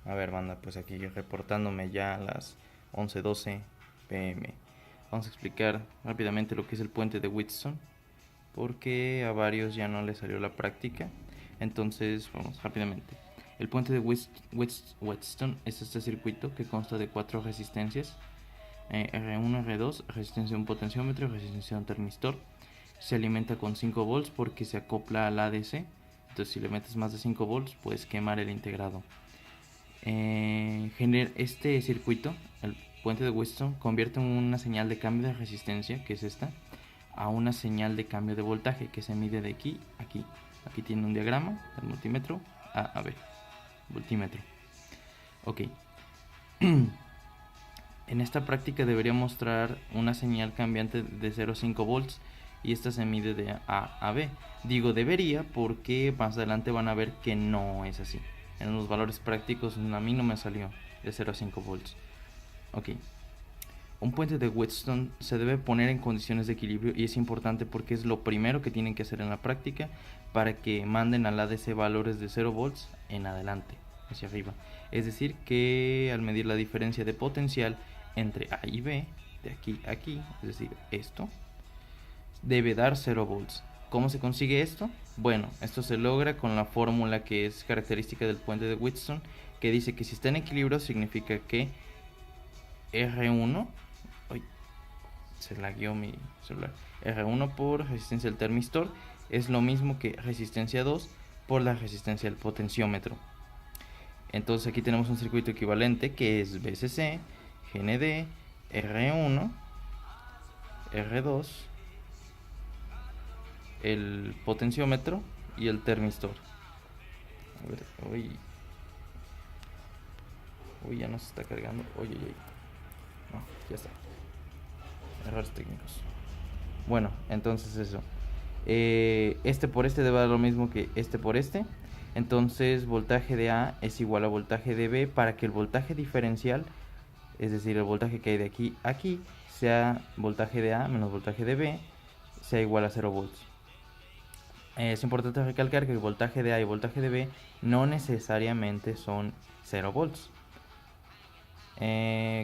A ver, banda, pues aquí reportándome ya a las 11:12 pm. Vamos a explicar rápidamente lo que es el puente de Wheatstone, porque a varios ya no les salió la práctica. Entonces, vamos rápidamente. El puente de Wheatstone es este circuito que consta de 4 resistencias: R1, R2, resistencia de un potenciómetro y resistencia de un termistor. Se alimenta con 5 volts porque se acopla al ADC. Entonces, si le metes más de 5 volts, puedes quemar el integrado. Este circuito, el puente de Wheatstone, convierte una señal de cambio de resistencia, que es esta, a una señal de cambio de voltaje, que se mide de aquí a aquí. Aquí tiene un diagrama del multímetro a ver, multímetro. Ok. En esta práctica debería mostrar una señal cambiante de 0,5 volts y esta se mide de A a B. Digo debería porque más adelante van a ver que no es así. En los valores prácticos a mí no me salió de 0,5 volts. Ok. Un puente de Wheatstone se debe poner en condiciones de equilibrio y es importante porque es lo primero que tienen que hacer en la práctica para que manden al ADC valores de 0 volts en adelante, hacia arriba. Es decir, que al medir la diferencia de potencial entre A y B, de aquí a aquí, es decir, esto, debe dar 0 volts. ¿Cómo se consigue esto? Bueno, esto se logra con la fórmula que es característica del puente de Wheatstone, que dice que si está en equilibrio significa que R1, uy, se lagueó mi celular, R1 por resistencia del termistor es lo mismo que resistencia 2 por la resistencia del potenciómetro. Entonces aquí tenemos un circuito equivalente que es VCC, GND, R1, R2, el potenciómetro y el termistor. A ver, uy, ya no se está cargando. Uy. No, ya está. Errores técnicos. Bueno, entonces eso. Este por este debe dar lo mismo que este por este. Entonces voltaje de A es igual a voltaje de B para que el voltaje diferencial, es decir, el voltaje que hay de aquí a aquí, sea voltaje de A menos voltaje de B, sea igual a 0 volts. Es importante recalcar que el voltaje de A y voltaje de B no necesariamente son 0 volts.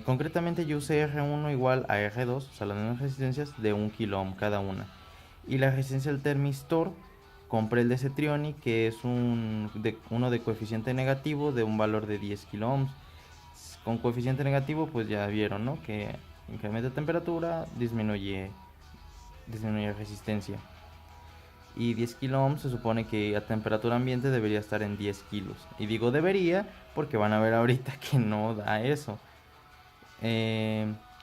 Concretamente yo usé R1 igual a R2, o sea las mismas resistencias de 1 kilo ohm cada una. Y la resistencia del termistor, compré el de Cetrioni, que es uno de coeficiente negativo de un valor de 10 kilo ohms. Con coeficiente negativo pues ya vieron, ¿no? Que incrementa temperatura, disminuye resistencia. Y 10 kilo ohms se supone que a temperatura ambiente debería estar en 10 kilos. Y digo debería porque van a ver ahorita que no da eso.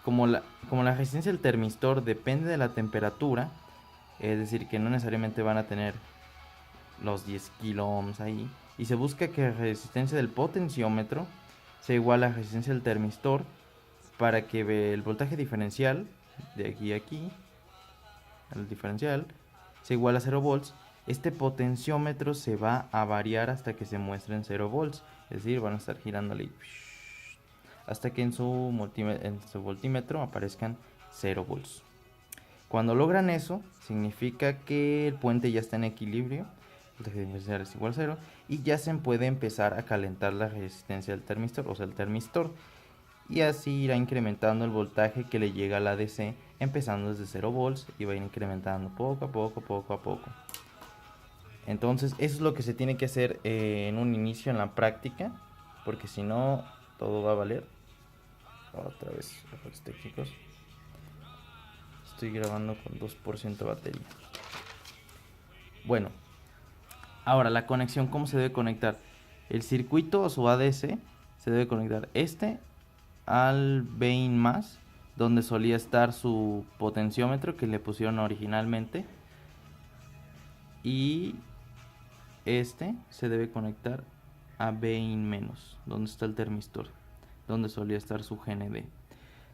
Como la resistencia del termistor depende de la temperatura, es decir, que no necesariamente van a tener los 10 kilo ohms ahí, y se busca que la resistencia del potenciómetro sea igual a la resistencia del termistor para que el voltaje diferencial de aquí a aquí, el diferencial, sea igual a 0 volts. Este potenciómetro se va a variar hasta que se muestre en 0 volts, es decir, van a estar girándole hasta que en su voltímetro aparezcan 0 volts. Cuando logran eso, significa que el puente ya está en equilibrio, el voltaje diferencial es igual a 0, y ya se puede empezar a calentar la resistencia del termistor, o sea el termistor, y así irá incrementando el voltaje que le llega a la DC, empezando desde 0 volts y va a ir incrementando poco a poco. Entonces eso es lo que se tiene que hacer en un inicio en la práctica, porque si no todo va a valer. Otra vez errores técnicos. Estoy grabando con 2% de batería. Bueno, ahora la conexión, ¿cómo se debe conectar? El circuito o su ADC se debe conectar al Bain+, donde solía estar su potenciómetro que le pusieron originalmente, y este se debe conectar a Bain-, donde está el termistor, donde solía estar su GND.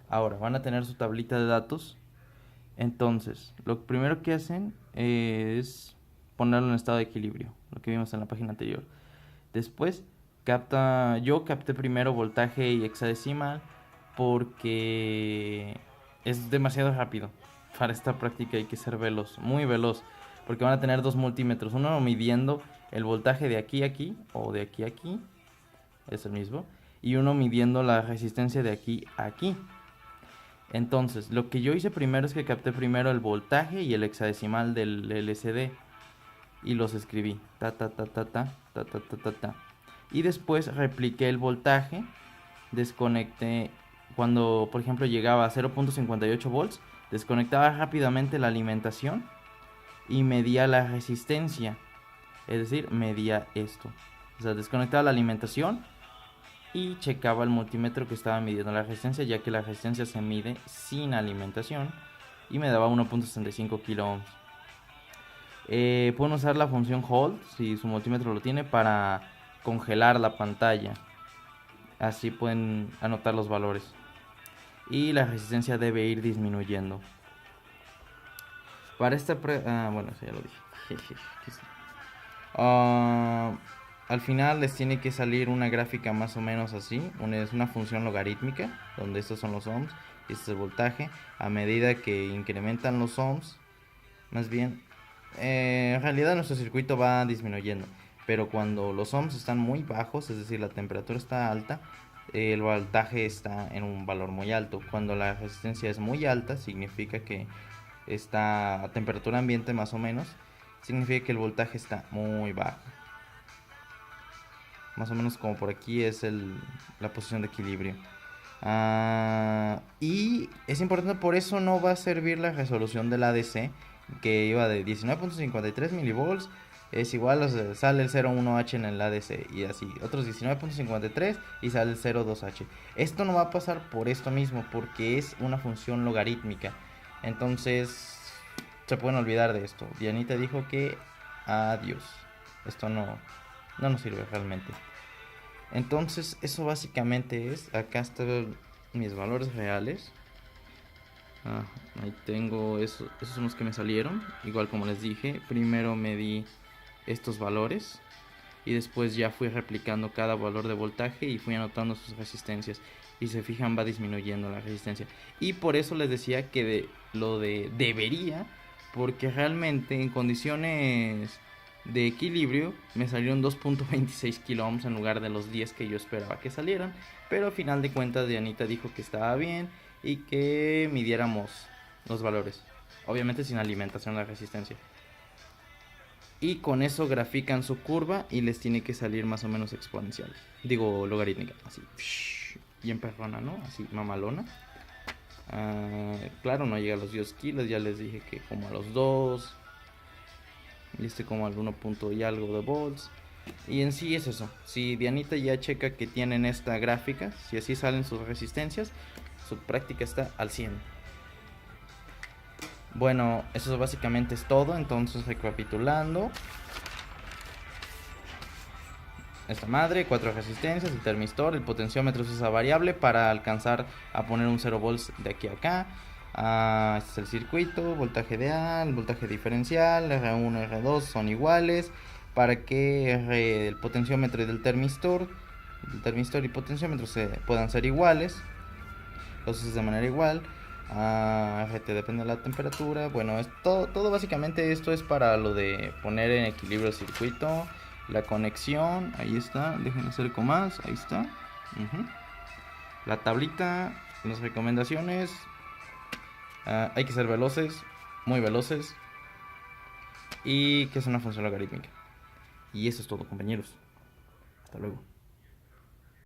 Ahora van a tener su tablita de datos. Entonces, lo primero que hacen es ponerlo en estado de equilibrio, lo que vimos en la página anterior. Después, yo capté primero voltaje y hexadecimal porque es demasiado rápido. Para esta práctica hay que ser veloz, muy veloz, porque van a tener dos multímetros, uno midiendo el voltaje de aquí a aquí o de aquí a aquí, es el mismo, y uno midiendo la resistencia de aquí a aquí. Entonces, lo que yo hice primero es que capté primero el voltaje y el hexadecimal del LCD y los escribí, ta ta ta ta ta ta ta ta ta ta. Y después repliqué el voltaje, desconecté cuando, por ejemplo, llegaba a 0.58 volts, desconectaba rápidamente la alimentación y medía la resistencia, es decir, medía esto. O sea, desconectaba la alimentación y checaba el multímetro que estaba midiendo la resistencia, ya que la resistencia se mide sin alimentación, y me daba 1.65 kilo ohms. Pueden usar la función hold si su multímetro lo tiene para congelar la pantalla, así pueden anotar los valores, y la resistencia debe ir disminuyendo. Para esta bueno, eso ya lo dije. Al final les tiene que salir una gráfica más o menos así. Es una función logarítmica, donde estos son los ohms y este es el voltaje. A medida que incrementan los ohms, más bien, en realidad nuestro circuito va disminuyendo. Pero cuando los ohms están muy bajos, es decir, la temperatura está alta, el voltaje está en un valor muy alto. Cuando la resistencia es muy alta, significa que está a temperatura ambiente más o menos, significa que el voltaje está muy bajo. Más o menos como por aquí es la posición de equilibrio. Y es importante, por eso no va a servir la resolución del ADC, que iba de 19.53 milivolts, es igual, o sea, sale el 0,1H en el ADC, y así, otros 19.53 y sale el 0,2H. Esto no va a pasar por esto mismo, porque es una función logarítmica. Entonces, se pueden olvidar de esto. Dianita dijo que adiós. Esto no nos sirve realmente. Entonces, eso básicamente es. Acá están mis valores reales. Ahí tengo esos son los que me salieron. Igual como les dije, primero medí estos valores y después ya fui replicando cada valor de voltaje y fui anotando sus resistencias. Y se fijan, va disminuyendo la resistencia. Y por eso les decía que lo de debería, porque realmente en condiciones de equilibrio me salieron 2.26 kilo ohms en lugar de los 10 que yo esperaba que salieran. Pero al final de cuentas Dianita dijo que estaba bien y que midiéramos los valores, obviamente sin alimentación de la resistencia. Y con eso grafican su curva y les tiene que salir más o menos exponencial. Digo, logarítmica, así. Bien perrona, ¿no? Así, mamalona. Claro, no llega a los 10 kilos, ya les dije que como a los 2. Y como al 1 punto y algo de volts. Y en sí es eso. Si Dianita ya checa que tienen esta gráfica, si así salen sus resistencias, su práctica está al 100. Bueno, eso básicamente es todo. Entonces, recapitulando, esta madre, 4 resistencias, el termistor, el potenciómetro es esa variable para alcanzar a poner un 0 volts de aquí a acá. Este es el circuito, voltaje de A, el voltaje diferencial, R1, R2 son iguales para que el potenciómetro y del termistor y potenciómetro puedan ser iguales, los uses de manera igual. RT depende de la temperatura. Bueno, es todo básicamente esto es para lo de poner en equilibrio el circuito. La conexión, ahí está, déjenme acerco más, ahí está. La tablita, las recomendaciones. Hay que ser veloces, muy veloces. Y que es una función logarítmica. Y eso es todo, compañeros. Hasta luego.